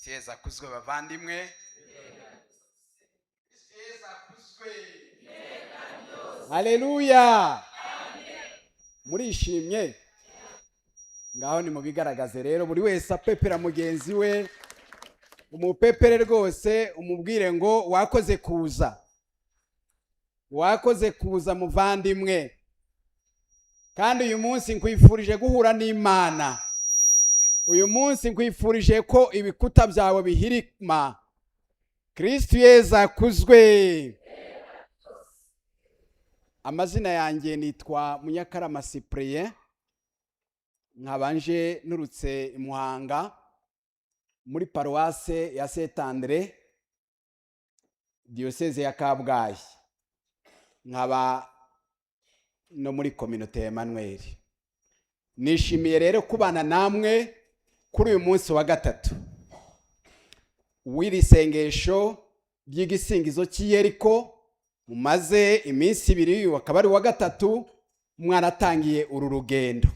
Kristo akuzwe bavandimwe. Kristo akuzwe. Haleluya. Murishimye? Ngaho ni mubigaragaze rero buri wese apepera mugenzi we. Umupepere rwose umubwire ngo wakoze kuza. Wakoze kuza muvandimwe. Kandi uyu munsi nkwifurije guhura n'Imana. Uyu munsi nkwifurije ko ibikuta byawe bihirima. Kristo akuzwe. Amazina yanjye nitwa Munyakarama Cyprien. Nkabanje nurutse Imuhanga muri paroisse ya Saint André, diocese ya Kabgayi. Nkaba no muri communauté Emmanuel. Nishimiye rero kubana namwe kuri uyu munsi wa gatatu w'iri sengesho ry'igisingizo cy'Yeriko. Mumaze iminsi ibiri wakaba ari wa gatatu mwaratangiye uru rugendo,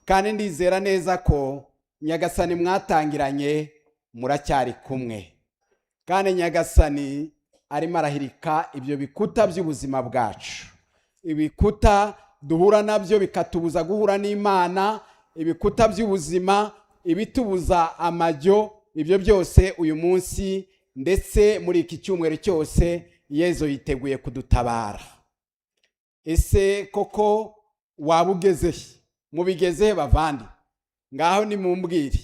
kandi ndizera neza ko Nyagasani mwatangiranye muracyari kumwe, kandi Nyagasani arimo arahirika ibyo bikuta by'ubuzima bwacu. Ibikuta duhura nabyo bikatubuza guhura n'Imana, ibikuta by'ubuzima ibitubuza amajyo. Ibyo byose uyu munsi ndetse muri iki cyumweru cyose Yezu yiteguye kudutabara. Ese koko wabugeze mubigeze bavandi? Ngaho ni mumbwire,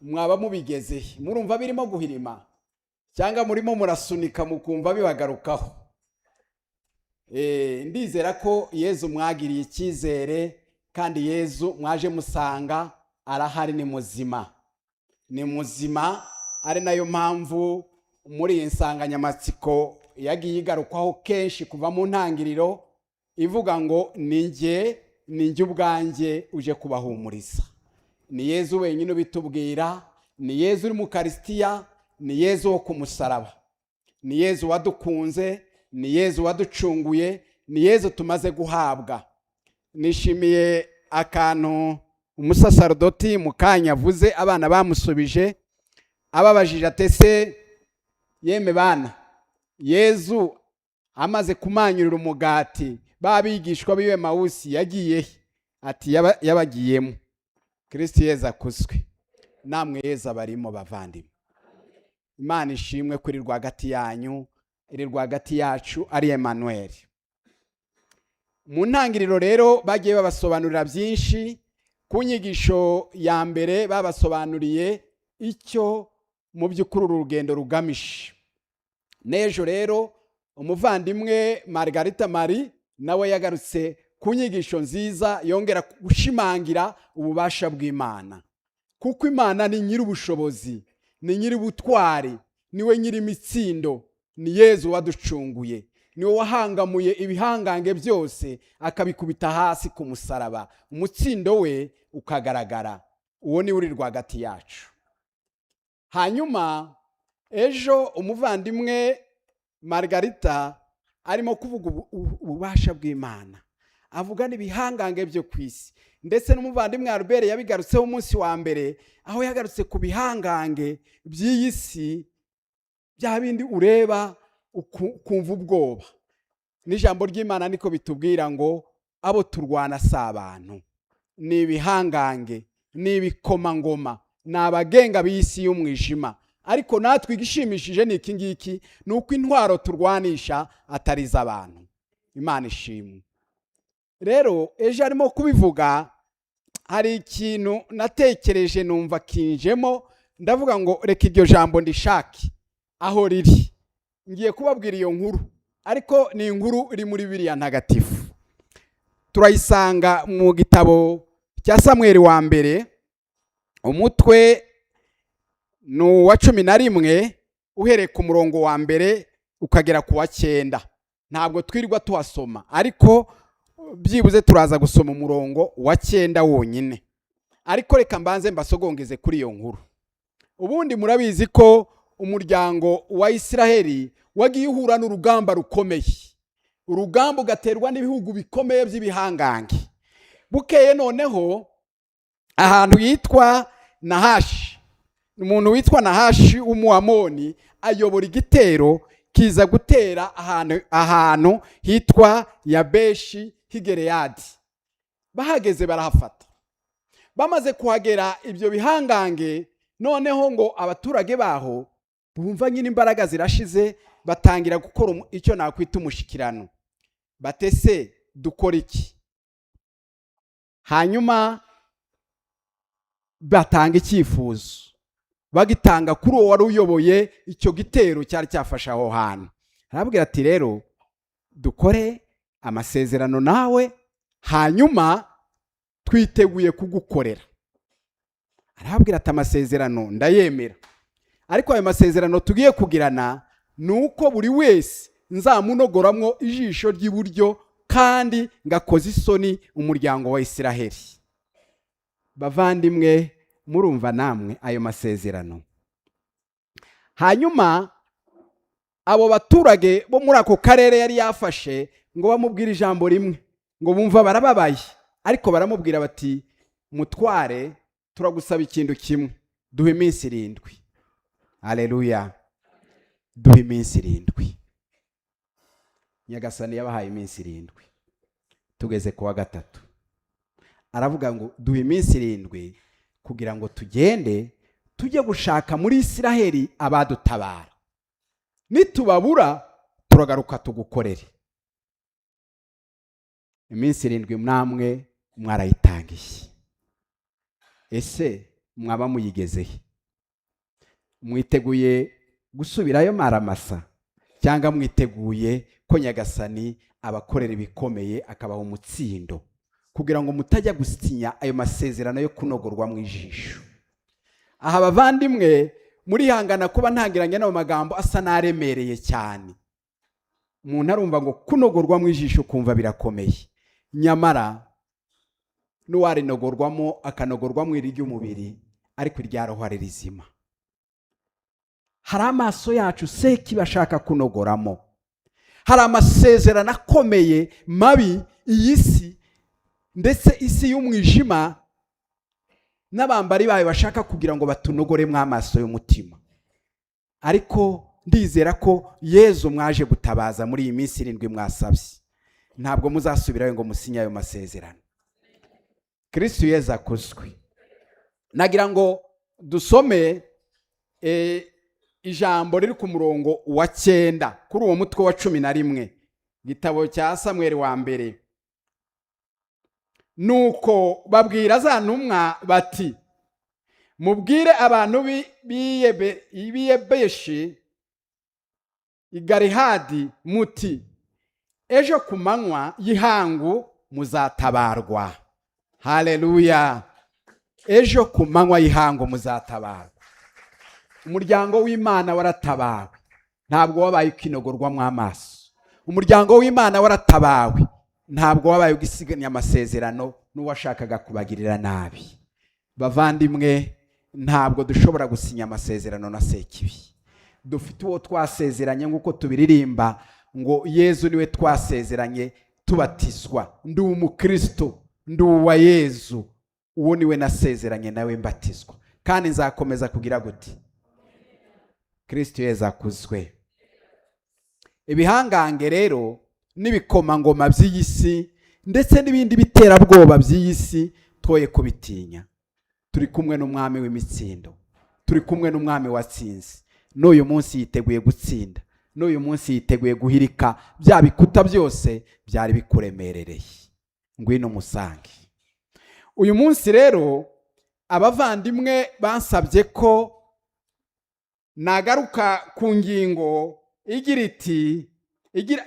mwaba mubigeze? Murumva birimo guhirima cyangwa murimo murasunika mukumva bibagarukaho? Ndizera ko Yezu mwagiriye icyizere, kandi Yezu mwaje musanga arahari, ni muzima. Ni muzima, ari nayo mpamvu muri iyi nsanganyamatsiko yagiye igarukwaho kenshi kuva mu ntangiriro ivuga ngo ninjye ubwanjye uje kubahumuriza. Ni Yezu wenyine ubitubwira, ni Yezu uri mu Karisitiya, ni Yezu wo ku musaraba, ni Yezu wadukunze, ni Yezu waducunguye, ni Yezu tumaze guhabwa. Nishimiye akantu umusaserdoti mukanya avuze, abana bamusubije ababajije atese yeme bana, Yezu amaze kumanyurira umugati babigishwa biwe Mawusi yagiye? Ati yabagiyemo. Kristo akuzwe. Namwe Yezu barimo bavandimwe. Imana ishimwe kuri rwagati yanyu, iri rwagati yacu ari Emmanuel. Mu ntangiriro rero bagiye babasobanurira byinshi. Ku nyigisho ya mbere babasobanuriye icyo mu by'ukuri urugendo rugamije. Nejo rero umuvandimwe Margarita Marie nawe yagarutse ku nyigisho nziza yongera gushimangira ububasha bw'Imana, kuko Imana ni nyiri ubushobozi, ni nyiri ubutwari, niwe nyiri imitsindo. Ni Yezu waducunguye, niwe wahangamuye ibihangange byose akabikubita hasi ku musaraba, umutsindo we ukagaragara. Uwo ni uri rwagati yacu. Hanyuma ejo umuvandimwe Margarita arimo kuvuga ububasha bw'Imana, avuga n'ibihangange byo kwisi, ndetse n'umuvandimwe Albert yabigarutseho umunsi wa mbere, aho yagarutse ku bihangange by'iyi si, bya bindi ureba ukumva ubwoba. N'ijambo ry'Imana niko bitubwira ngo abo turwana si abantu, ni ibihangange, ni ibikomangoma, ni abagenga b'isi y'umwijima. Ariko natwe igishimishije ni iki ngiki, ni uko intwaro turwanisha atari iz'abantu. Imana ishimwe. Rero ejo arimo kubivuga, hari ikintu natekereje numva kinjemo, ndavuga ngo reka iryo jambo ndishake aho riri. Ngiye kubabwira iyo nkuru, ariko ni inkuru iri muri Bibiliya ntagatifu. Turayisanga mu gitabo cya Samuel wa mbere, umutwe ni uwa 11 uhereye ku murongo wa mbere ukagera ku wa 9. Ntabwo twirirwa tuhasoma, ariko byibuze turaza gusoma umurongo wa 9 wonyine. Ariko reka mbanze mbasogongeze kuri iyo nkuru. Ubundi murabizi ko umuryango wa Isiraheli wagiye uhura n'urugamba rukomeye. Urugamba ugaterwa n'ibihugu bikomeye by'ibihangange. Bukeye noneho ahantu yitwa Nahashi umuntu witwa Nahashi w'umuamoni ayobora igitero kiza gutera ahantu hitwa Yabeshi Higereyadi. Bahageze barahafata. Bamaze kuhagera ibyo bihangange, noneho ngo abaturage baho bumva nyine imbaraga zirashize, batangira gukora icyo nakwita umushikirano. Batese dukora iki? Hanyuma batanga icyifuzo. Bagitanga kuri uwo wari uyoboye icyo gitero cyari cyafashe aho hantu. Arababwira ati rero dukore amasezerano nawe, hanyuma twiteguye kugukorera. Arababwira ati amasezerano ndayemera, ariko ayo masezerano tugiye kugirana nuko buri wese nzamunogoramwo ijisho ry'iburyo kandi ngakoza isoni umuryango wa Isiraheli. Bavandimwe, murumva namwe ayo masezerano. Hanyuma abo baturage bo muri ako karere yari yafashe ngo bamubwire ijambo rimwe, ngo bumva barababaye, ariko baramubwira bati mutware, turagusaba ikintu kimwe, duhe iminsi 7. Haleluya, duhe iminsi 7. Nyagasani yabahaye iminsi 7. Tugeze kuwa gatatu, aravuga ngo duhe iminsi 7 kugira ngo tugende tujye gushaka muri Isiraheli abadutabara, nitubabura turagaruka tugukorere. Iminsi 7 namwe mwarayitangiye. Ese mwaba muyigezehe? Mwiteguye gusubirayo maramasa, cyangwa mwiteguye ko Nyagasani abakorera ibikomeye akabaha umutsindo, kugira ngo mutajya gusinya ayo masezerano yo kunogorwa mu ijisho? Aha bavandimwe, muri hangana kuba ntangiranye no magambo asa naremereye cyane. Umuntu arumva ngo kunogorwa mu ijisho kumva birakomeye, nyamara n'uwari nogorwamo akanogorwa mu iry'umubiri, ariko irya roho ari rizima. Hari amaso yacu seki bashaka kunogoramo, hari amasezerano akomeye mabi iyi si, ndetse isi y'umwijima n'abambari bayo bashaka kugira ngo batunogoremwe amaso y'umutima. Ariko ndizera ko Yezu mwaje gutabaza muri iyi minsi 7 mwasabye, ntabwo muzasubirayo ngo musinya ayo masezerano. Kristo Yezu akozwe. Nagira ngo dusome ijambo riri ku murongo wa 9 kuri uwo mutwe wa 11, gitabo cya Samuel wa mbere. Nuko babwira za ntumwa bati mubwire abantu b'iyebeshi igarihadi muti ejo ku manywa y'ihangu muzatabarwa. Haleluya, ejo ku manywa y'ihangu muzatabarwa. Umuryango w'Imana waratabawe, ntabwo wabaye ukinogorwamo amaso. Umuryango w'Imana waratabawe, ntabwo wabaye ugisiganya amasezerano n'uwashakaga kubagirira nabi. Bavandimwe, ntabwo dushobora gusinya amasezerano na sekibi. Dufite uwo twasezeranye nk'uko tubiririmba ngo Yezu niwe twasezeranye tubatizwa. Ndi umukristo, ndi uwa Yezu, uwo niwe nasezeranye nawe mbatizwa, kandi nzakomeza kugira gute? Kristo Yezu akuzwe. Ibihangange rero n'ibikomangoma by'iyisi ndetse n'ibindi biterabwoba by'iyisi twoye kubitinya. Turi kumwe n'umwami w'imitsindo, turi kumwe n'umwami watsinze. N'uyu munsi yiteguye gutsinda, n'uyu munsi yiteguye guhirika bya bikuta byose byari bikuremerereye. Ngwino musange. Uyu munsi rero abavandimwe bansabye ko nagaruka ku ngingo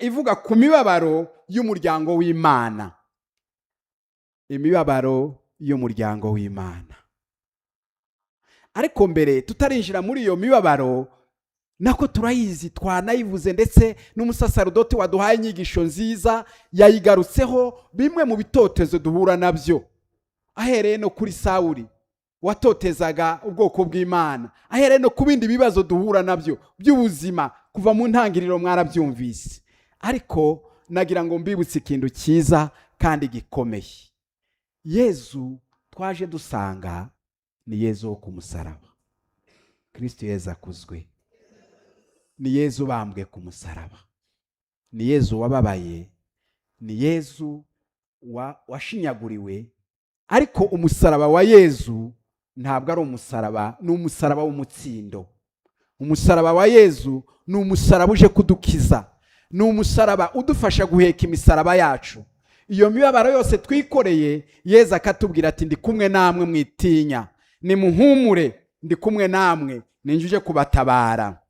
ivuga ku mibabaro y'umuryango w'Imana. Imibabaro y'umuryango w'Imana. Ariko mbere tutarinjira muri iyo mibabaro, nako turayizi, twanayivuze, ndetse n'umusaserdoti waduhaye inyigisho nziza yayigarutseho bimwe mu bitotezo duhura nabyo, ahereye no kuri Sawuli watotezaga ubwoko bw'Imana, ahereye no ku bindi bibazo duhura nabyo by'ubuzima kuva mu ntangiriro mwarabyumvise. Ariko nagira ngo mbibutse ikintu cyiza kandi gikomeye. Yezu twaje dusanga ni Yezu wo ku musaraba. Kristo Yezu akuzwe. Ni Yezu bambwe ku musaraba, ni Yezu wababaye, ni Yezu washinyaguriwe. Ariko umusaraba wa Yezu ntabwo ari umusaraba, ni umusaraba w'umutsindo. Umusaraba wa Yezu ni umusaraba uje kudukiza, ni umusaraba udufasha guheka imisaraba yacu. Iyo mibabaro yose twikoreye, Yezu akatubwira ati ndi kumwe namwe, mwitinya, nimuhumure, ndi kumwe namwe, ninjuje kubatabara.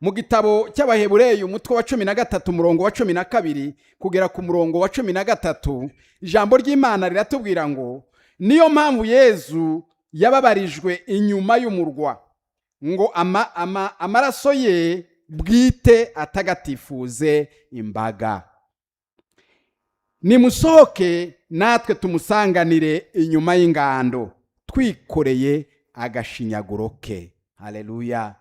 Mu gitabo cy'Abahebureyo umutwe wa 13 umurongo wa 12 kugera ku murongo wa 13, ijambo ry'Imana riratubwira ngo niyo mpamvu Yezu yababarijwe inyuma y'umurwa, ngo amaraso ye bwite atagatifuze imbaga. Nimusohoke natwe tumusanganire inyuma y'ingando, twikoreye agashinyaguro ke. Haleluya!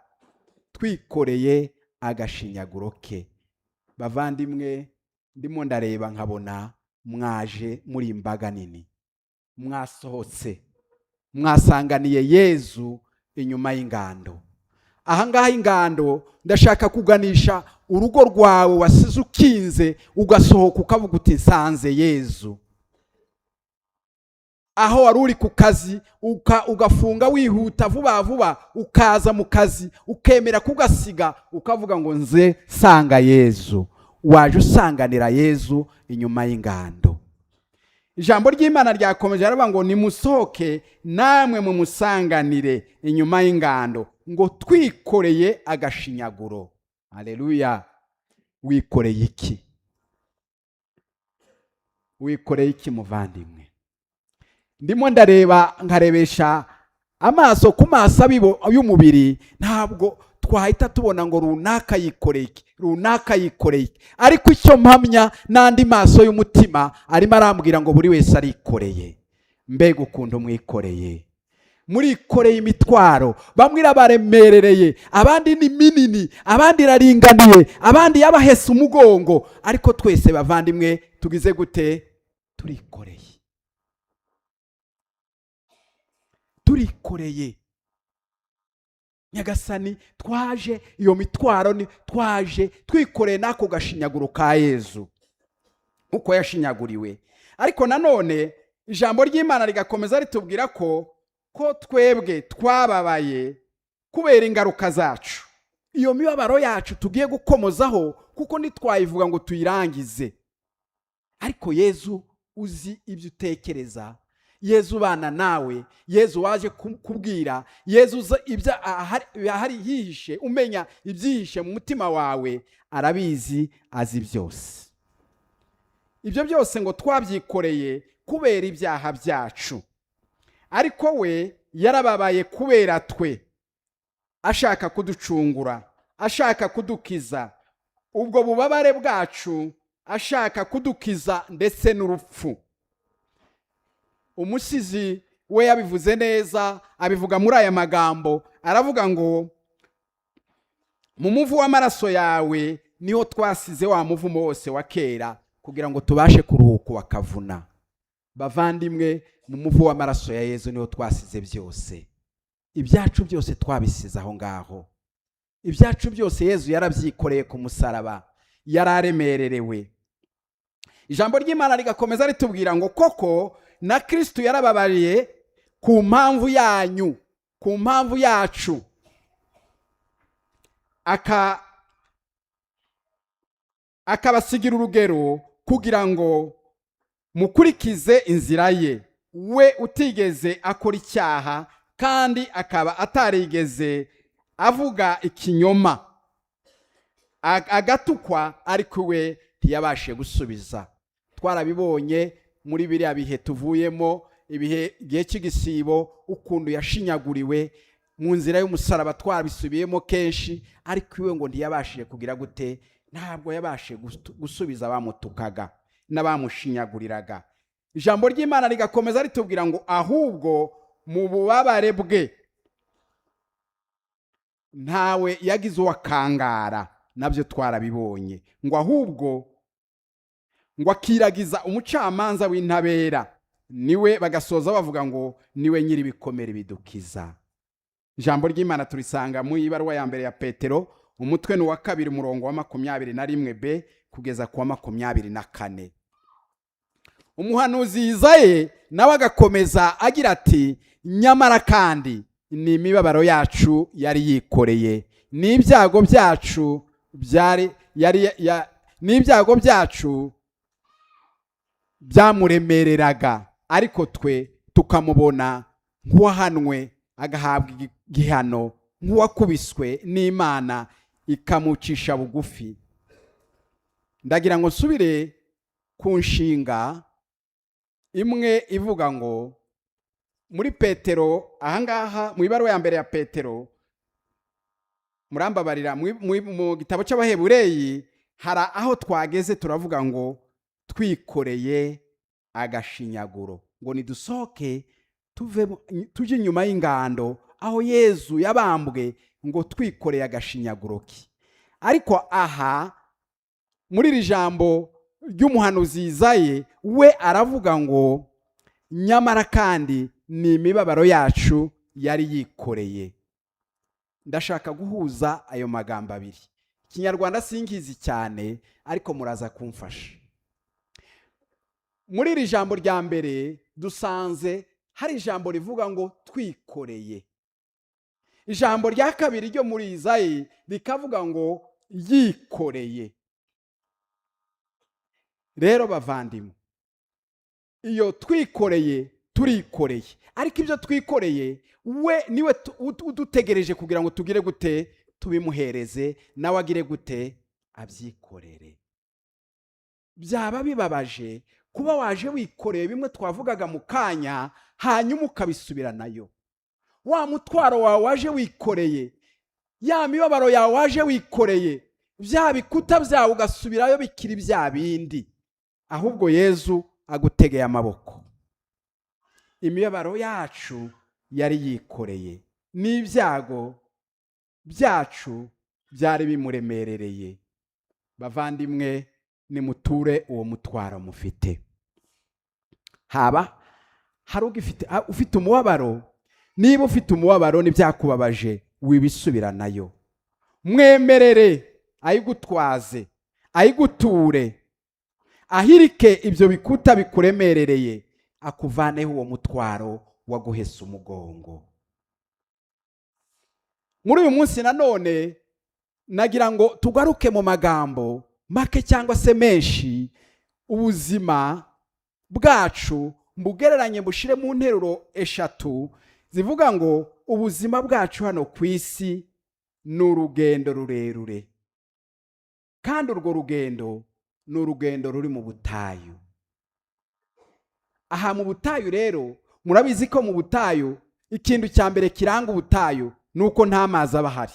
Twikoreye agashinyaguro ke. Bavandimwe, ndimo ndareba nkabona mwaje muri imbaga nini, mwasohotse, mwasanganiye Yezu inyuma y'ingando. Ahangaha ingando ndashaka kuganisha urugo rwawe wasize ukinze, ugasohoka ukavuga uti nsanze Yezu. Aho wari uri ku kazi ugafunga wihuta vuba vuba ukaza mu kazi, ukemera kugasiga ukavuga ngo nze sanga Yezu. Waje usanganira Yezu inyuma y'ingando. Ijambo ry'Imana ryakomeje aravuga ngo nimusohoke namwe mumusanganire inyuma y'ingando, ngo twikoreye agashinyaguro. Haleluya! Wikoreye iki? Wikoreye iki muvandimwe? Ndimo ndareba nkarebesha amaso ku maso y'umubiri, ntabwo twahita tubona ngo runaka yikoreye iki, runaka yikoreye iki. Ariko icyo mpamya n'andi maso y'umutima arimo arambwira ngo buri wese arikoreye. Mbega ukuntu mwikoreye! Murikoreye imitwaro, bamwe irabaremerereye, abandi ni minini, abandi iraringaniye, abandi yabahese umugongo. Ariko twese bavandimwe tugize gute? Turikoreye. Turikoreye. Nyagasani, twaje iyo mitwaro, ni twaje twikoreye nako gashinyaguro ka Yezu uko yashinyaguriwe. Ariko nanone ijambo ry'Imana rigakomeza ritubwira ko twebwe twababaye kubera ingaruka zacu. Iyo mibabaro yacu tugiye gukomozaho, kuko ntitwayivuga ngo tuyirangize. Ariko Yezu uzi ibyo utekereza, Yezu bana nawe, Yezu waje kubwira, Yezu ibyo ahari hihishe, umenya ibyihishe mu mutima wawe, arabizi, azi byose. Ibyo byose ngo twabyikoreye kubera ibyaha byacu. Ariko we yarababaye kubera twe, ashaka kuducungura, ashaka kudukiza ubwo bubabare bwacu, ashaka kudukiza ndetse n'urupfu. Umusizi we yabivuze neza, abivuga muri aya magambo, aravuga ngo mu muvu w'amaraso yawe niho twasize wa muvumo wose wa kera, kugira ngo tubashe kuruhuka wakavuna. Bavandimwe, mu muvu w'amaraso ya Yezu niho twasize byose. Ibyacu byose twabisize aho ngaho. Ibyacu byose Yezu yarabyikoreye ku musaraba, yararemererewe. Ijambo ry'Imana rigakomeza ritubwira ngo koko na Kristo yarababariye ku mpamvu yanyu, ku mpamvu yacu, akabasigira urugero kugira ngo mukurikize inzira ye. We utigeze akora icyaha, kandi akaba atarigeze avuga ikinyoma, agatukwa, ariko we ntiyabashe gusubiza. Twarabibonye muri biriya bihe tuvuyemo, igihe cy'igisibo, ukuntu yashinyaguriwe mu nzira y'umusaraba, twabisubiyemo kenshi. Ariko iwe ngo ntiyabashije kugira gute? Ntabwo yabashe gusubiza abamutukaga n'abamushinyaguriraga. Ijambo ry'Imana rigakomeza ritubwira ngo ahubwo mu bubabare bwe ntawe yagize uwakangara. Nabyo twarabibonye, ngo ahubwo ngo akiragiza umucamanza w'intabera, niwe bagasoza bavuga ngo niwe nyiri ibikomere bidukiza. ijambo ry'Imana turisanga mu ibaruwa ya mbere ya Petero umutwe ni wa 2 umurongo wa 21b kugeza ku wa 24. Umuhanuzi Izayi nawe agakomeza agira ati nyamara kandi ni imibabaro yacu yari yikoreye n'ibyago byacu n'ibyago byacu byamuremereraga, ariko twe tukamubona nk'uwahanwe agahabwa igihano, nk'uwakubiswe n'Imana ikamucisha bugufi. Ndagira ngo nsubire ku nshinga imwe ivuga ngo muri Petero, ahangaha mu ibaruwa ya mbere ya Petero, murambabarira, mu gitabo cy'Abahebureyi hari aho twageze turavuga ngo twikoreye agashinyaguro, ngo nidusohoke tuje inyuma y'ingando aho Yezu yabambwe, ngo twikoreye agashinyaguro ke. Ariko aha muri iri jambo ry'umuhanuzi Izayi we aravuga ngo nyamara kandi ni imibabaro yacu yari yikoreye. Ndashaka guhuza ayo magambo abiri. Ikinyarwanda sinkizi cyane ariko muraza kumfasha. Muri iri jambo rya mbere dusanze hari ijambo rivuga ngo twikoreye. Ijambo rya kabiri ryo muri Izayi rikavuga ngo yikoreye. Rero bavandimwe, iyo twikoreye turikoreye, ariko ibyo twikoreye we niwe udutegereje kugira ngo tugire gute tubimuhereze, nawe agire gute abyikorere. Byaba bibabaje kuba waje wikoreye bimwe twavugaga mu kanya hanyuma ukabisubira nayo. Wa mutwaro wawe waje wikoreye, ya mibabaro yawe waje wikoreye, bya bikuta byawe ugasubirayo bikiri bya bindi, ahubwo Yezu agutegeye amaboko. Imibabaro yacu yari yikoreye n'ibyago byacu byari bimuremerereye. Bavandimwe, nimuture uwo mutwaro mufite. Haba hari ufite umubabaro, niba ufite umubabaro n'ibyakubabaje wibisubira nayo, mwemerere ayigutwaze, ayiguture, ahirike ibyo bikuta bikuremerereye, akuvaneho uwo mutwaro waguhese umugongo. Muri uyu munsi nanone nagira ngo tugaruke mu magambo make cyangwa se menshi, ubuzima bwacu mbugereranye bushire mu nteruro 3 zivuga ngo ubuzima bwacu hano ku isi ni urugendo rurerure, kandi urwo rugendo ni urugendo ruri mu butayu. Aha mu butayu rero murabizi ko mu butayu ikintu cya mbere kiranga ubutayu nuko nta mazi aba ahari.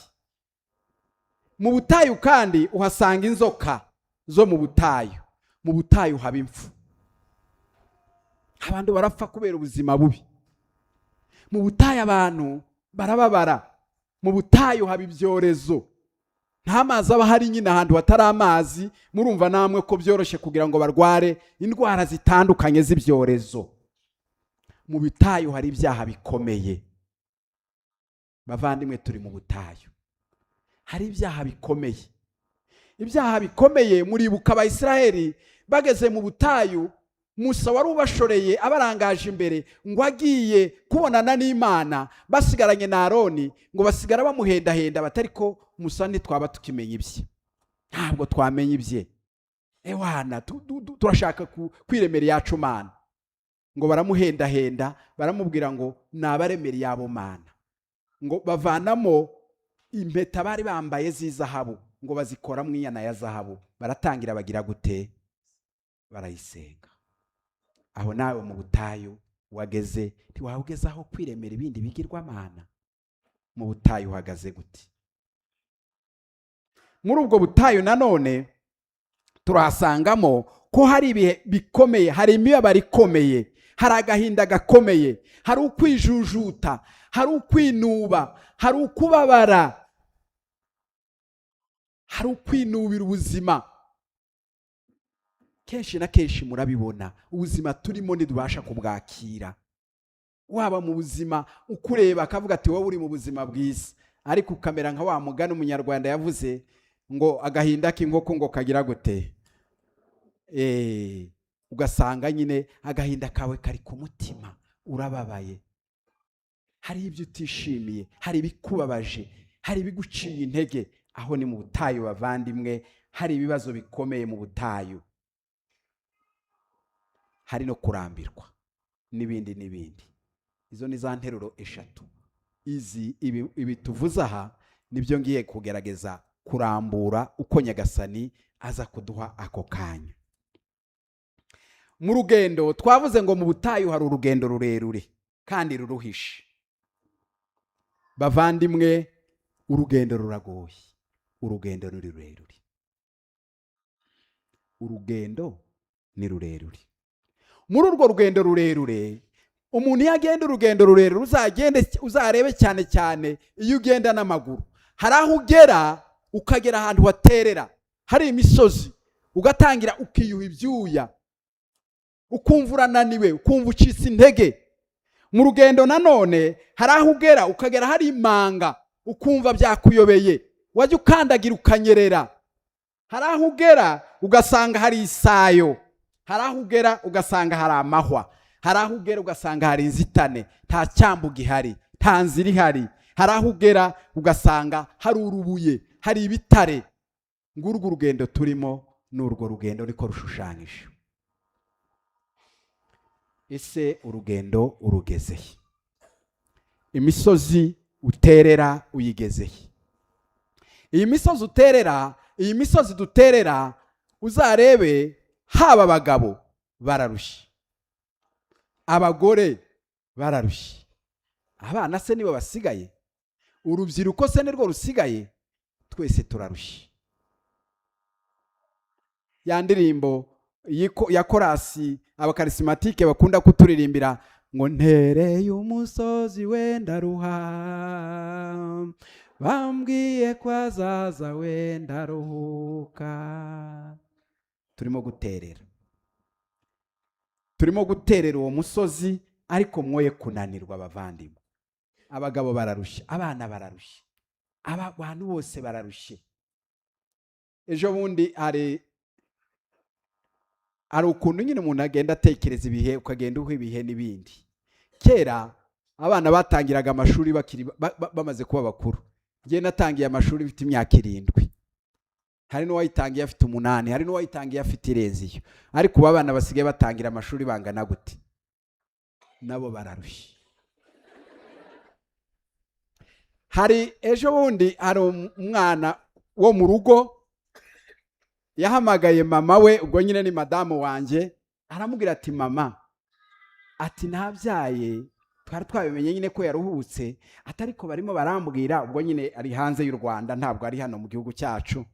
Mu butayu kandi uhasanga inzoka zo mu butayu. Mu butayu haba impfu, abantu barapfa kubera ubuzima bubi. Mu butayu abantu barababara. Mu butayu haba ibyorezo, nta mazi aba ahari. Nyine ahantu hatari amazi murumva namwe ko byoroshye kugira ngo barware indwara zitandukanye z'ibyorezo. Mu butayu hari ibyaha bikomeye. Bavandimwe, turi mu butayu, hari ibyaha bikomeye. Ibyaha bikomeye, muribuka Abayisiraheli bageze mu butayu, Musa wari ubashoreye abarangaje imbere ngo agiye kubonana n'Imana, basigaranye na Aroni, ngo basigara bamuhendahenda batari ko Musa ntitwaba tukimenya ibye, ntabwo twamenya ibye. Ewana turashaka kwiremera yacu Mana, ngo baramuhendahenda, baramubwira ngo nabaremera yabo Mana, ngo bavanamo impeta bari bambaye z'izahabu, ngo bazikora mu inyana ya zahabu, baratangira bagira gute, barayisenga. Aho nawe mu butayu wageze, ntiwahugezaho kwiremera ibindi bigirwamana. Mu butayu uhagaze gute? Muri ubwo butayu nanone turahasangamo ko hari ibihe bikomeye, hari imibabaro ikomeye, hari agahinda gakomeye, hari ukwijujuta, hari ukwinuba, hari ukubabara, hari ukwinubira ubuzima. Kenshi na kenshi murabibona ubuzima turimo ntidubasha kubwakira. waba mu buzima ukureba akavuga ati wowe uri mu buzima bwiza, ariko ukamera nka wa mugani umunyarwanda yavuze ngo agahinda k'inkoko ngo kagira gute, ugasanga nyine agahinda kawe kari ku mutima, urababaye, hari ibyo utishimiye, hari ibikubabaje, hari ibiguciye intege. Aho ni mu butayu bavandimwe, hari ibibazo bikomeye mu butayu, hari no kurambirwa n'ibindi n'ibindi. Izo ni za nteruro eshatu. Ibi tuvuze aha nibyo ngiye kugerageza kurambura uko Nyagasani aza kuduha ako kanya. Mu rugendo twavuze ngo mu butayu hari urugendo rurerure kandi ruruhishe. Bavandimwe, urugendo ruragoye, urugendo ni rurerure, urugendo ni rurerure. Muri urwo rugendo rurerure, umuntu yagenda urugendo rurerure uzarebe cyane cyane iyo ugenda n'amaguru. Hari aho ugera ukagera ahantu haterera, hari imisozi, ugatangira ukiyuha ibyuya, ukumva urananiwe, ukumva ucitse intege. Mu rugendo nanone hari aho ugera ukagera hari imanga, ukumva byakuyobeye, wajya ukandagira ukanyerera. Hari aho ugera ugasanga hari isayo, hari aho ugera ugasanga hari amahwa, hari aho ugera ugasanga hari inzitane, nta cyambu gihari, nta nzira ihari. Hari aho ugera ugasanga hari urubuye, hari ibitare. Ngurwo urugendo turimo, n'urwo rugendo niko rushushanyije. Ese urugendo urugezeye? Imisozi uterera uyigezeye? Iyi misozi uterera, iyi misozi duterera, uzarebe haba abagabo bararushye, abagore bararushye, abana se nibo basigaye, urubyiruko se nirwo rusigaye, twese turarushye. Ya ndirimbo ya korasi abakarismatike bakunda kuturirimbira ngo ntereye umusozi wenda ruha, bambwiye ko azaza wenda ruhuka. Turimo guterera uwo musozi, ariko mwoye kunanirwa bavandimwe. Abagabo bararushye, abana bararushye, abantu bose bararushye. Ejo bundi hari ukuntu nyine umuntu agenda atekereza ibihe, ukagenda uha ibihe n'ibindi. Kera abana batangiraga amashuri bamaze kuba bakuru. Ngiye natangiye amashuri mfite imyaka 7, hari n'uwayitangiye afite 8, hari n'uwayitangiye afite irenziyo. Ariko ubu abana basigaye batangira amashuri bangana gute? Nabo bararushye. Hari ejo bundi hari umwana wo mu rugo yahamagaye mama we, ubwo nyine ni madamu wanjye, aramubwira ati mama, ati nabyaye, twari twabimenye nyine ko yaruhutse, atariko barimo barambwira, ubwo nyine ari hanze y'u Rwanda, ntabwo ari hano mu gihugu cyacu.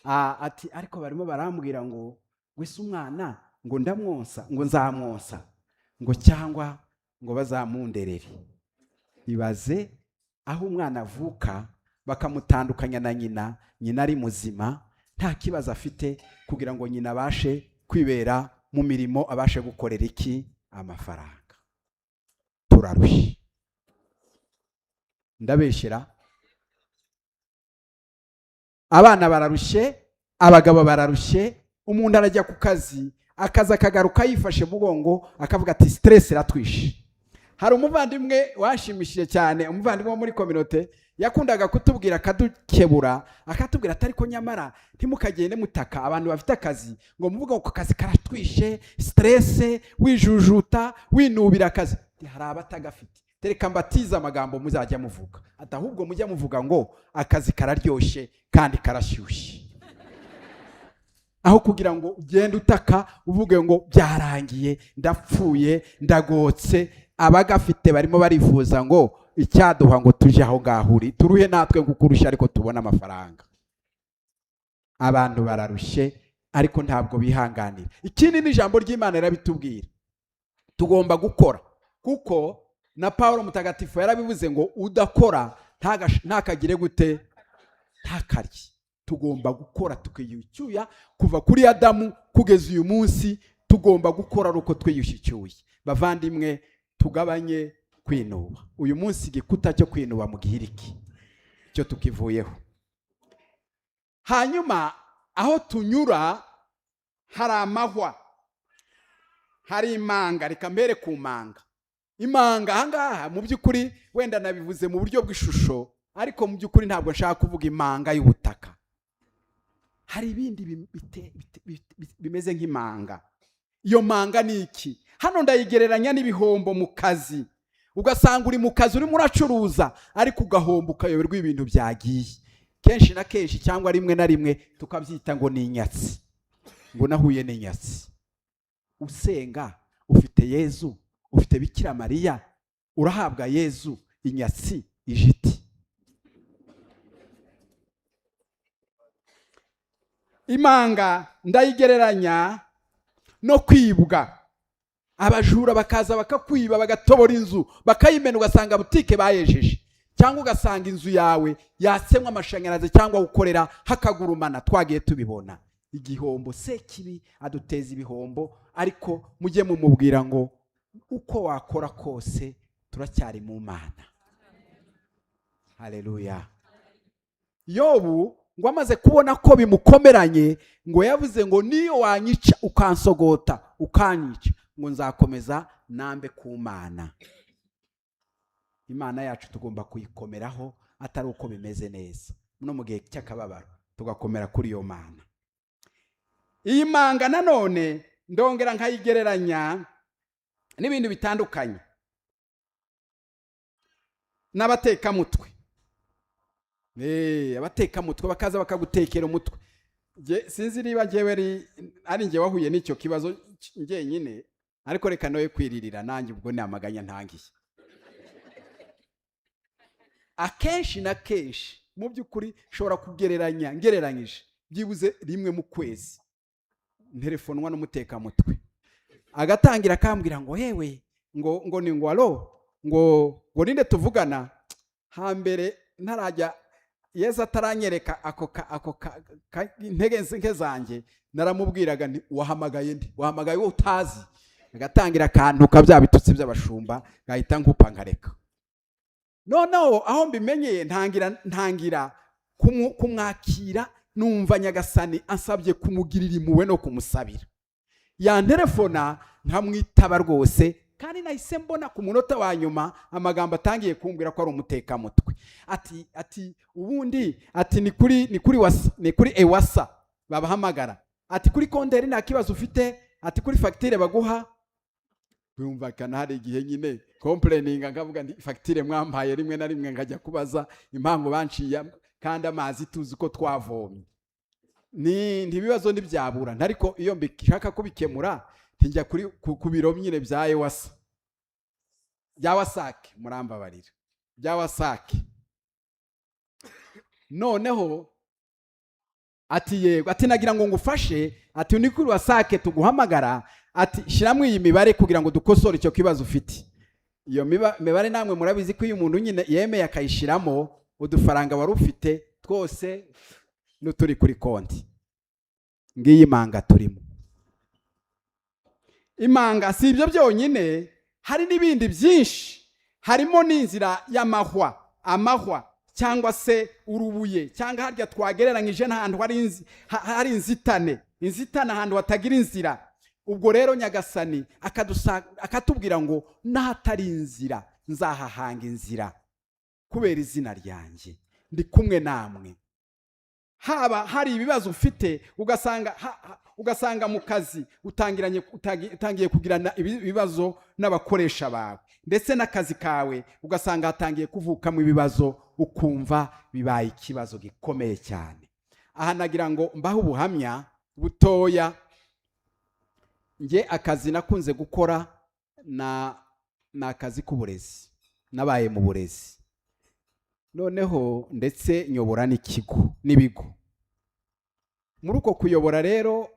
Ati ariko barimo barambwira ngo wese umwana ngo ndamwonsa, ngo nzamwonsa, ngo cyangwa ngo bazamunderere. Ibaze aho umwana avuka bakamutandukanya na nyina, nyina ari muzima nta kibazo afite, kugira ngo nyina abashe kwibera mu mirimo, abashe gukorera iki? Amafaranga. Turarushye. Ndabeshyira? Abana bararushye, abagabo bararushye, umuntu arajya ku kazi, akaza akagaruka yifashe mugongo, akavuga ati stress iratwishe. Hari umuvandimwe washimishije cyane, umuvandimwe wo muri community, yakundaga kutubwira akadukebura, akatubwira atari ko nyamara ntimukagende mutaka abantu bafite akazi ngo muvuga ngo akazi karatwishe, stress, wijujuta, winubira akazi. Hari abatagafite, tereka mbatiza amagambo muzajya muvuga, atahubwo mujya muvuga ngo akazi kararyoshye kandi karashyushye. Aho kugira ngo ugende utaka uvuge ngo byarangiye, ndapfuye, ndagotse. Abagafite barimo barifuza ngo icyaduha ngo tuje aho ngahuri, turuhe natwe kukurusha ariko tubona amafaranga. Abantu bararushye ariko ntabwo bihanganira. Ikindi ni ijambo ry'Imana yarabitubwira, tugomba gukora, kuko na Paulo mutagatifu yarabivuze ngo udakora ntakagire gute? Ntakarye. Tugomba gukora tukiyucyuya, kuva kuri Adamu kugeza uyu munsi tugomba gukora uko twiyushyicyuye. Bavandimwe, tugabanye kwinuba. Uyu munsi igikuta cyo kwinuba mu gihiriki cyo tukivuyeho. Hanyuma aho tunyura hari amahwa, hari imanga. Reka mbere ku manga. Imanga ahangaha mu by'ukuri wenda nabivuze mu buryo bw'ishusho, ariko mu by'ukuri ntabwo nshaka kuvuga imanga y'ubutaka. Hari ibindi bimeze nk'imanga. Iyo manga ni iki? Hano ndayigereranya n'ibihombo mu kazi. Ugasanga uri mu kazi urimo uracuruza, ariko ugahomba ukayoberwa ibintu byagiye. Kenshi na kenshi cyangwa rimwe na rimwe tukabyita ngo ni inyatsi, ngo nahuye n'inyatsi. Usenga ufite Yezu, ufite Bikira Mariya, urahabwa Yezu, inyatsi ijiti. Imanga ndayigereranya no kwibwa. Abajura bakaza bakakwiba, bagatobora inzu, bakayimena, ugasanga butike bayejeje, cyangwa ugasanga inzu yawe yasemwa amashanyarazi cyangwa ukorera hakagurumana. Twagiye tubibona. Igihombo se kibi aduteza ibihombo, ariko mujye mumubwira ngo uko wakora kose turacyari mu Mana. Haleluya. Yobu ngo amaze kubona ko bimukomeranye, ngo yavuze ngo niyo wanyica ukansogota ukanyica, ngo nzakomeza nambe ku Mana. Imana yacu tugomba kuyikomeraho, atari uko bimeze neza. No mu gihe cy'akababaro tugakomera kuri iyo Mana. Iyi manga nanone ndongera nkayigereranya n'ibindi bitandukanye. N'abatekamutwe. Abatekamutwe bakaza bakagutekera umutwe. Sinzi niba njyewe ari njye wahuye n'icyo kibazo njyenyine, ariko reka noye kwiririra nanjye ubwo namaganya ntangiye. Akenshi na kenshi mu by'ukuri shobora ngereranyije byibuze rimwe mu kwezi telefonwa n'umutekamutwe, agatangira akambwira ngo yewe ngo ni ngwalo ngo ninde tuvugana. Hambere ntarajya Yesu ataranyereka ako intege nke zanjye, naramubwiraga nti wahamagaye ndi, wahamagaye wowe utazi. Agatangira akantu kabya bitutsi by'abashumba, gahita nkupa nkareka. Noneho aho mbimenyeye ntangira kumwakira, numva Nyagasani ansabye kumugirira impuhwe no kumusabira. Ya telefona nkamwitaba rwose, kandi nahise mbona ku munota wa nyuma amagambo atangiye kumbwira ko ari umutekamutwe. Ati ubundi ati ni kuri Ewasa babahamagara. Ati kuri konderi nta kibazo ufite, ati kuri fagitire baguha. Bumvakana hari igihe nyine complaininga, ngavuga ndi fagitire mwampaye rimwe na rimwe ngajya kubaza impamvu banciye, kandi amazi tuzi ko twavomye. Ntibibazo ntibyabura, ariko iyo mbishaka kubikemura njya ku biro nyine bya Ewasa, bya Wasake, murambabarira, bya Wasake. Noneho ati yego, ati nagira ngo ngufashe, ati ni kuri Wasake tuguhamagara, ati shiramo iyi mibare kugira ngo dukosore icyo kibazo ufite. Iyo mibare namwe murabizi ko iyo umuntu nyine yemeye akayishiramo, udufaranga wari ufite twose n'uturi kuri konti. Ngiyi manga turimo. Imanga si ibyo byonyine, hari n'ibindi byinshi. Harimo n'inzira y'amahwa cyangwa se urubuye, cyangwa harya twagereranyije n'ahantu hari inzitane ahantu hatagira inzira. Ubwo rero Nyagasani akatubwira ngo nahatari inzira nzahahanga inzira, kubera izina ryanjye ndi kumwe namwe. Haba hari ibibazo ufite, ugasanga mu kazi utangiye kugirana ibibazo n'abakoresha bawe, ndetse n'akazi kawe ugasanga hatangiye kuvukamo ibibazo, ukumva bibaye ikibazo gikomeye cyane. Aha nagira ngo mbaho ubuhamya butoya. Nge akazi nakunze gukora na akazi k'uburezi, nabaye mu burezi, noneho ndetse nyobora n'ibigo. Muri uko kuyobora rero,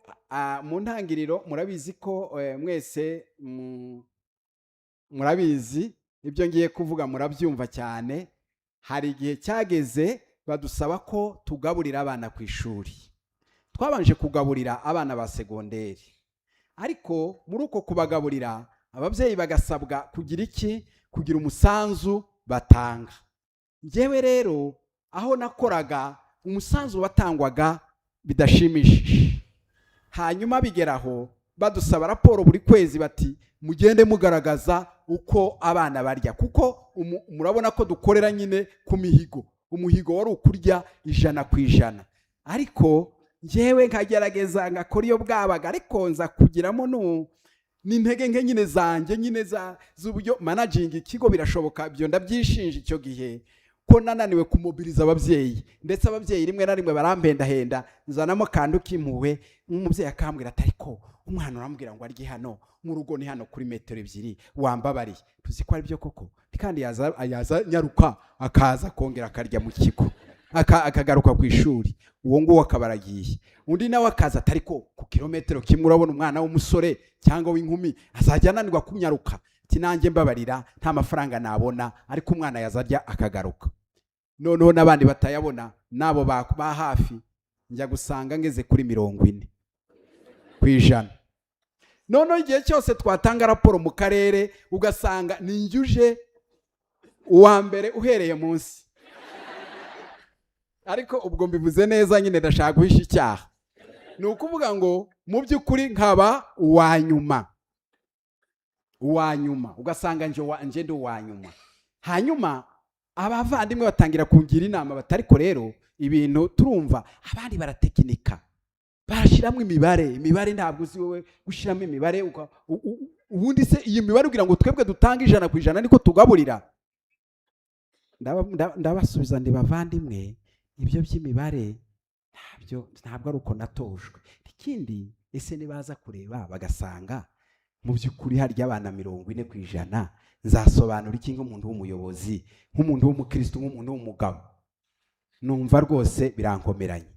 mu ntangiriro murabizi ko mwese murabizi ibyo ngiye kuvuga, murabyumva cyane. Hari igihe cyageze badusaba ko tugaburira abana ku ishuri. Twabanje kugaburira abana ba segonderi, ariko muri uko kubagaburira ababyeyi bagasabwa kugira iki, kugira umusanzu batanga. Njyewe rero aho nakoraga umusanzu watangwaga bidashimishije, hanyuma bigeraho badusaba raporo buri kwezi bati mugende mugaragaza uko abana barya, kuko murabona ko dukorera nyine ku mihigo. Umuhigo wari ukurya 100%, ariko njyewe nkagerageza ngakora iyo bwabaga, ariko nza kugiramo n'intege nke nyine zanjye nyine z'uburyo managing ikigo birashoboka. Byo ndabyishinja icyo gihe ko nananiwe kumobiriza ababyeyi, ndetse ababyeyi rimwe na rimwe barampendahenda, nzanamo kandu kimpuwe. Umubyeyi akambwira ati ariko umwana urambwira ngo arye hano mu rugo, ni hano kuri metero 2, wambabariye. Tuzi ko ari byo koko, kandi yaza nyaruka akaza kongera akarya mu kigo, akagaruka ku ishuri. Uwo nguwo akabaragiye. Undi nawe akaza atari ko ku kilometero kimwe urabona umwana w'umusore cyangwa w'inkumi azajya ananirwa kunyaruka, ati nanjye mbabarira nta mafaranga nabona, ariko umwana yazarya akagaruka. Noneho n'abandi batayabona nabo ba hafi, njya gusanga ngeze kuri 40%. Noneho igihe cyose twatanga raporo mu karere ugasanga ninjuje uwa mbere uhereye munsi. Ariko ubwo mbivuze neza nyine ndashaka guhisha icyaha. Ni ukuvuga ngo mu by'ukuri nkaba uwa nyuma, ugasanga nje ndi uwa nyuma. Hanyuma abavandimwe batangira kungira inama batariko rero ibintu turumva abandi baratekinika, barashiramo imibare ntabwo uzi wowe gushiramo imibare. Ubundi se iyi mibare ugira ngo twebwe dutanga 100% niko tugaburira? Ndabasubiza ndi bavandimwe, ibyo by'imibare ntabwo ari uko natojwe. Ikindi, ese nibaza kureba bagasanga mu by'ukuri harya abana 40%, nzasobanura iki nk'umuntu w'umuyobozi, nk'umuntu w'umukristo, nk'umuntu w'umugabo? Numva rwose birankomeranye,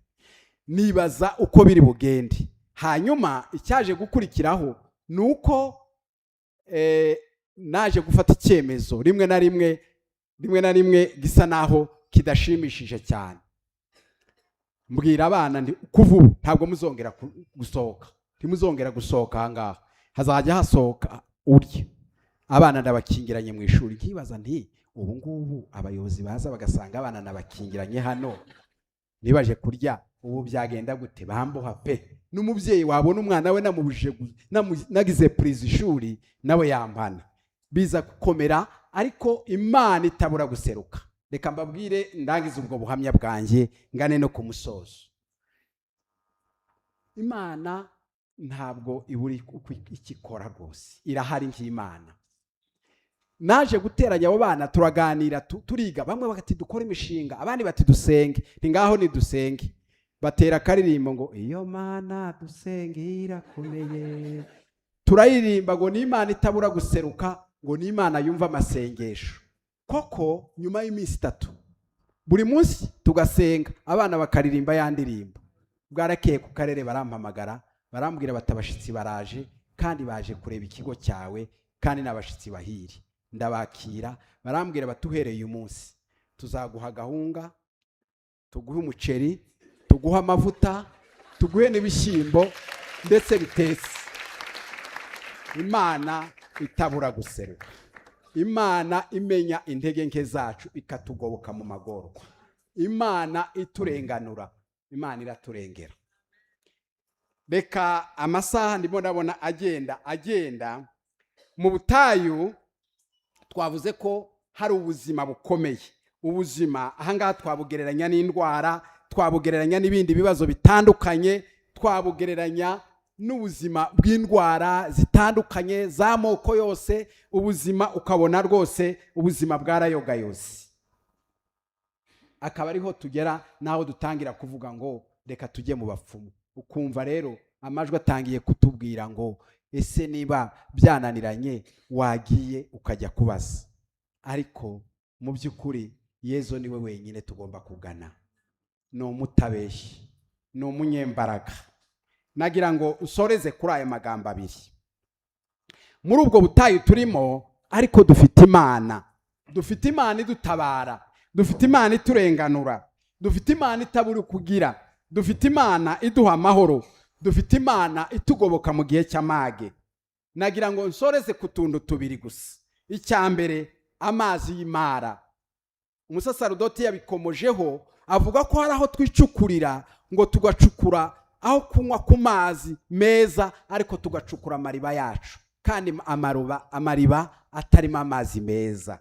nibaza uko biri bugende. Hanyuma icyaje gukurikiraho nuko naje gufata icyemezo rimwe na rimwe gisa naho kidashimishije cyane. Mbwira abana ndi kuva ubu ntabwo muzongera gusohoka, ntimuzongera gusohoka ahangaha, hazajya hasohoka urya. Abana ndabakingiranye mu ishuri. Nkibaza nti ubu ngubu abayobozi baza bagasanga abana nabakingiranye hano nibaje kurya, ubu byagenda gute? Bamboha pe. N'umubyeyi wabona umwana we namubujije nagize prise ishuri nawe yampana, biza gukomera. Ariko Imana itabura guseruka. Reka mbabwire ndangiza ubwo buhamya bwanjye ngane no ku musozo. Imana ntabwo iburi ikikora rwose, irahari nk'Imana. Naje guteranya abo bana turaganira, turiga. Bamwe bagati dukora imishinga, abandi bati dusenge. Ni ngaho ni dusenge. Batera karirimbo ngo iyo Mana dusenge irakomeye. Turaririmba ngo ni Imana itabura guseruka, ngo ni Imana yumva amasengesho. Koko nyuma y'iminsi 3 buri munsi tugasenga, abana bakaririmba ya ndirimbo. Bwarakeye ku karere barampamagara, barambwira batabashitsi baraje, kandi baje kureba ikigo cyawe, kandi n'abashitsi bahiri. Ndabakira, barambwira batuhereye uyu munsi tuzaguha gahunga, tuguhe umuceri, tuguha amavuta, tuguhe n'ibishyimbo ndetse bitetse. Imana itabura guseruka. Imana imenya intege nke zacu ikatugoboka mu magorwa. Imana iturenganura. Imana iraturengera. Beka amasaha ndimo ndabona agenda mu butayu. Twavuze ko hari ubuzima bukomeye. Ubuzima ahangaha twabugereranya n'indwara, twabugereranya n'ibindi bibazo bitandukanye, twabugereranya n'ubuzima bw'indwara zitandukanye z'amoko yose. Ubuzima ukabona rwose ubuzima bwarayogayose. Akaba ariho tugera naho dutangira kuvuga ngo reka tujye mu bapfumu. Ukumva rero amajwi atangiye kutubwira ngo ese niba byananiranye wagiye ukajya kubaza. Ariko mu by'ukuri Yezu niwe wenyine tugomba kugana. No mutabeshyi, no munyembaraga. Nagira ngo usoreze kuri aya magambo abiri. Muri ubwo butayu turimo, ariko dufite Imana. Dufite Imana idutabara, dufite Imana iturenganura, dufite Imana itabura kugira, dufite Imana iduha amahoro, dufite Imana itugoboka mu gihe cy'amage. Nagira ngo nsoreze ku tuntu tubiri gusa. Icyambere, amazi y'Imara. Umusaserdoti yabikomojeho avuga ko hari aho twicukurira ngo tugacukura aho kunywa ku mazi meza, ariko tugacukura amariba yacu, kandi amariba atarimo amazi meza.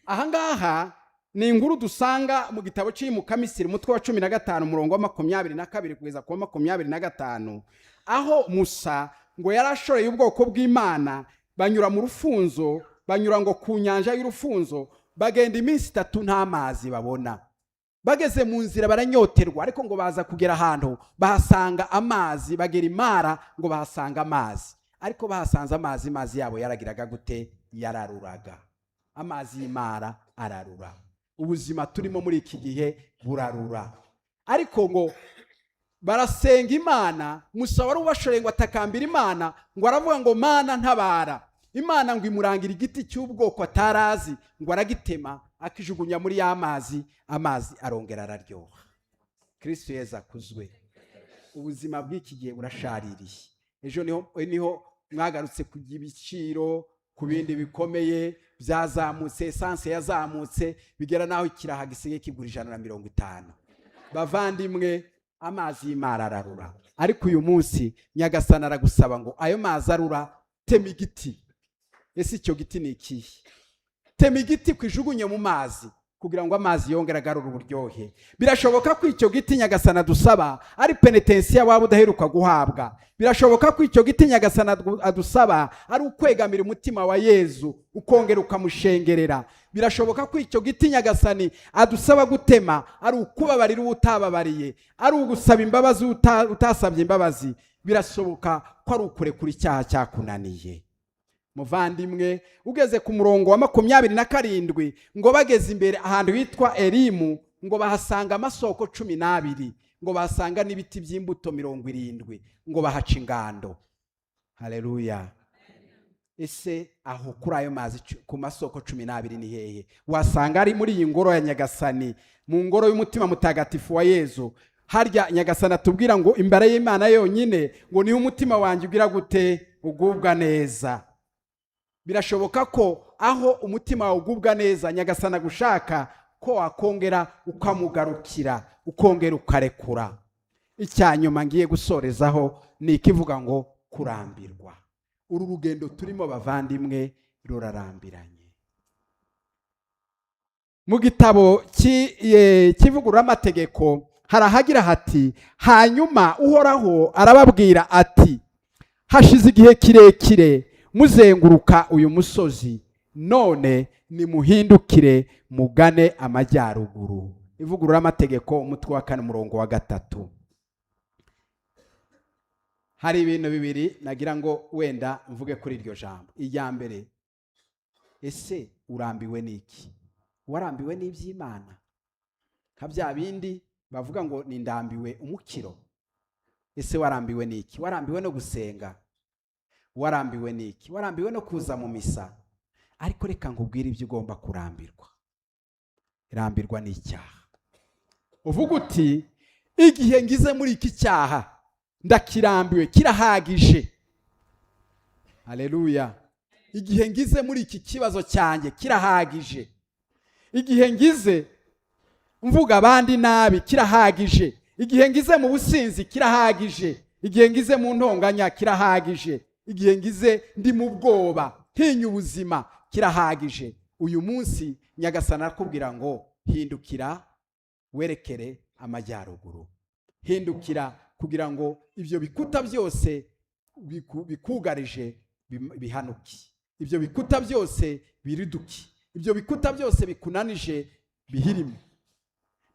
Ahangaha ni inkuru dusanga mu gitabo cy'imuka Misiri umutwe wa 15 umurongo wa 22 kugeza ku 25, aho Musa ngo yarashoreye ubwoko bw'Imana banyura mu rufunzo, banyura ngo ku nyanja y'urufunzo, bagenda iminsi 3 nta mazi babona. Bageze mu nzira baranyoterwa, ariko ngo baza kugera ahantu bahasanga amazi, bagera Imara ngo bahasanga amazi, ariko bahasanze amazi yabo yaragiraga gute? Yararuraga. Amazi y'Imara ararura. Ubuzima turimo muri iki gihe burarura, ariko ngo barasenga Imana. Musa wari ubashoreye ngo atakambira Imana, ngo aravuga ngo Mana ntabara. Imana ngo imurangira igiti cy'ubwoko atarazi, ngo aragitema akijugunya muri ya mazi, amazi arongera araryoha. Kristo Yesu akuzwe. Ubuzima bw'iki gihe burashaririye. Ejo niho mwagarutse ku ibiciro, ku bindi bikomeye byazamutse, esanse yazamutse bigera naho ikiraha gisigaye kigura 150. Bavandimwe, amazi y'Imara ararura, ariko uyu munsi Nyagasani aragusaba ngo ayo mazi arura, tema igiti. Ese icyo giti ni ikihe? Tema igiti kwijugunye mu mazi kugira ngo amazi yongere agarure uburyohe. Birashoboka ko icyo giti Nyagasani adusaba ari penetensiya waba udaheruka guhabwa. Birashoboka ko icyo giti Nyagasani adusaba ari ukwegamira umutima wa Yezu ukongera ukamushengerera. Birashoboka ko icyo giti Nyagasani adusaba gutema ari ukubabarira utababariye, ari ugusaba imbabazi utasabye imbabazi. Birashoboka ko ari ukurekura icyaha cyakunaniye. Muvandimwe, ugeze ku murongo wa 27 ngo bageze imbere ahantu hitwa Elimu, ngo bahasanga amasoko 12, ngo bahasanga n'ibiti by'imbuto 70, ngo bahaca ingando. Haleluya. Ese aho kuri ayo mazi ku masoko 12 ni hehe? Wasanga ari muri iyi ngoro ya Nyagasani, mu ngoro y'umutima mutagatifu wa Yezu. Harya Nyagasani atubwira ngo imbere y'Imana yonyine ngo niho umutima wanjye ugira gute? Ugubwa neza. Birashoboka ko aho umutima wawe ugubwa neza Nyagasani agushaka ko wakongera ukamugarukira, ukongera ukarekura. Icyanyuma ngiye gusorezaho ni ikivuga ngo kurambirwa. Uru rugendo turimo bavandimwe rurarambiranye. Mu gitabo kivugurura amategeko harahagira hati, hanyuma Uhoraho arababwira ati, hashize igihe kirekire muzenguruka uyu musozi, none nimuhindukire mugane amajyaruguru. Ivugurura amategeko umutwe wa 4 umurongo wa 3. Hari ibintu bibiri nagira ngo wenda mvuge kuri iryo jambo. Ijya mbere, ese urambiwe n'iki? Warambiwe n'iby'Imana? Nka bya bindi bavuga ngo nindambiwe umukiro. Ese warambiwe n'iki? Warambiwe no gusenga? Warambiwe n'iki? Warambiwe no kuza mu misa? Ariko reka nkubwire ibyo ugomba kurambirwa. Rambirwa n'icyaha. Uvuga uti, igihe ngize muri iki cyaha ndakirambiwe, kirahagije. Haleluya. Igihe ngize muri iki kibazo cyanjye kirahagije. Igihe ngize mvuga abandi nabi kirahagije. Igihe ngize mu businzi kirahagije. Igihe ngize mu ntonganya kirahagije. Igihe ngize ndi mu bwoba ntinya ubuzima kirahagije. Uyu munsi Nyagasani arakubwira ngo hindukira werekere amajyaruguru. Hindukira kugira ngo ibyo bikuta byose bikugarije bihanuke. Ibyo bikuta byose biriduke. Ibyo bikuta byose bikunanije bihirime.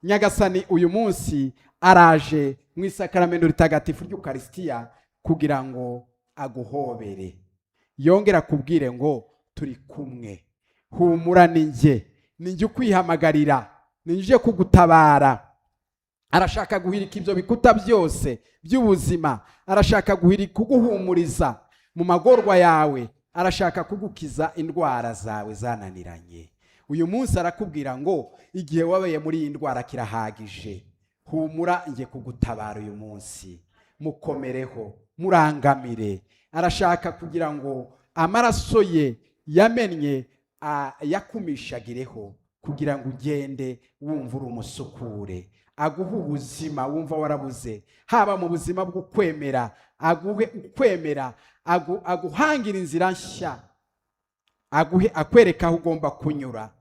Nyagasani uyu munsi araje mu isakaramentu ritagatifu ry'Ukaristiya kugira ngo aguhobere. Yongera kubwire ngo turi kumwe. Humura ninjye ukwihamagarira, ninjye kugutabara. Arashaka guhirika ibyo bikuta byose by'ubuzima. Arashaka guhirika kuguhumuriza mu magorwa yawe. Arashaka kugukiza indwara zawe zananiranye. Uyu munsi arakubwira ngo igihe wabaye muri iyi ndwara kirahagije. Humura ngiye kugutabara uyu munsi. Mukomereho, murangamire. Arashaka kugira ngo amaraso ye yamennye yakumishagireho kugira ngo ugende wumva uri umusukure, aguhe ubuzima wumva warabuze, haba mu buzima bwo kwemera, aguhe ukwemera, aguhangira inzira nshya, akwereka aho ugomba kunyura,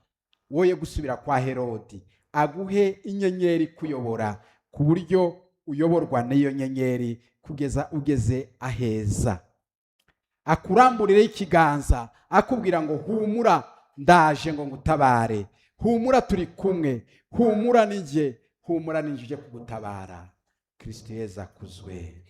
woye gusubira kwa Herodi, aguhe inyenyeri kuyobora ku buryo uyoborwa n'iyo nyenyeri kugeza ugeze aheza, akuramburire ikiganza akubwira ngo humura, ndaje ngo ngutabare, humura turi kumwe, humura ninjye uje kugutabara. Kristo Yesu akuzwe.